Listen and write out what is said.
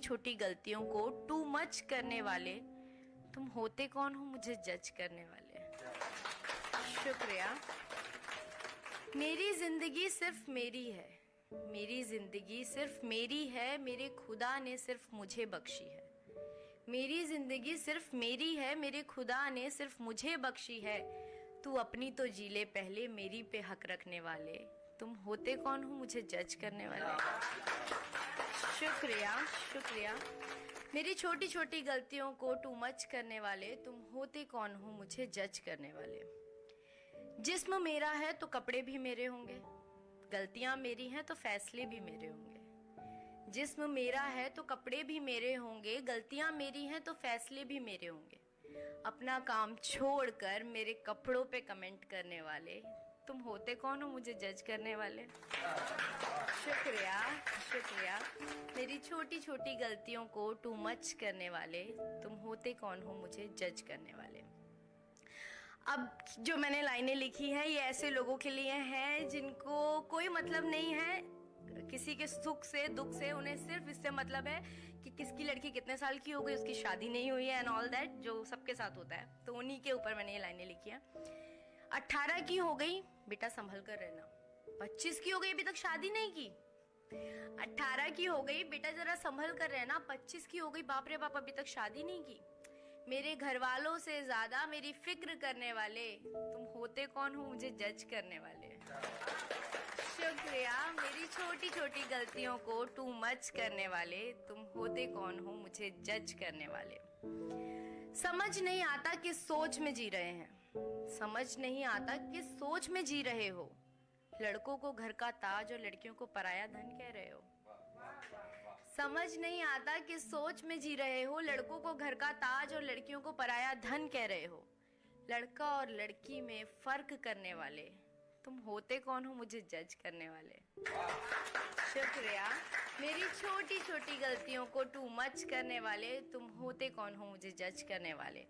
छोटी गलतियों को टू मच करने वाले, तुम होते कौन हो मुझे जज करने वाले। शुक्रिया। मेरी जिंदगी सिर्फ मेरी है, मेरी जिंदगी सिर्फ मेरी है, मेरे खुदा ने सिर्फ मुझे बख्शी है। मेरी जिंदगी सिर्फ मेरी है, मेरे खुदा ने सिर्फ मुझे बख्शी है। तू अपनी तो जी ले पहले, मेरी पे हक रखने वाले, तुम होते कौन हो मुझे जज करने वाले। शुक्रिया शुक्रिया। मेरी छोटी छोटी गलतियों को टू मच करने वाले, तुम होते कौन हो मुझे जज करने वाले। जिस्म मेरा है तो कपड़े भी मेरे होंगे, गलतियां मेरी हैं तो फैसले भी मेरे होंगे। जिस्म मेरा है तो कपड़े भी मेरे होंगे, गलतियां मेरी हैं तो फैसले भी मेरे होंगे। अपना काम छोड़कर मेरे कपड़ों पे कमेंट करने वाले, तुम होते कौन हो मुझे जज करने वाले। शुक्रिया शुक्रिया। मेरी छोटी छोटी गलतियों को टू मच करने वाले, तुम होते कौन हो मुझे जज करने वाले। अब जो मैंने लाइनें लिखी हैं ये ऐसे लोगों के लिए हैं जिनको कोई मतलब नहीं है किसी के सुख से दुख से, उन्हें सिर्फ इससे मतलब है कि किसकी लड़की कितने साल की हो गई, उसकी शादी नहीं हुई है एंड ऑल दैट, जो सबके साथ होता है। तो उन्हीं के ऊपर मैंने ये लाइनें लिखी हैं। 18 की हो गई बेटा संभल कर रहना, 25 की हो गई अभी तक शादी नहीं की। 18 की हो गई बेटा जरा संभल कर रहना, 25 की हो गई बाप रे बाप अभी तक शादी नहीं की। मेरे घर वालों से ज्यादा मेरी फिक्र करने वाले, तुम होते कौन हो मुझे जज करने वाले। शुक्रिया। मेरी छोटी छोटी गलतियों को टू मच करने वाले, तुम होते कौन हो मुझे जज करने वाले। समझ नहीं आता किस सोच में जी रहे हैं, समझ नहीं आता किस सोच में जी रहे हो। लड़कों को घर का ताज और लड़कियों को पराया धन कह रहे हो। समझ नहीं आता किस सोच में जी रहे हो, लड़कों को घर का ताज और लड़कियों को पराया धन कह रहे हो। लड़का और लड़की में फर्क करने वाले, तुम होते कौन हो मुझे जज करने वाले। शुक्रिया। मेरी छोटी छोटी गलतियों को टू मच करने वाले, तुम होते कौन हो मुझे जज करने वाले।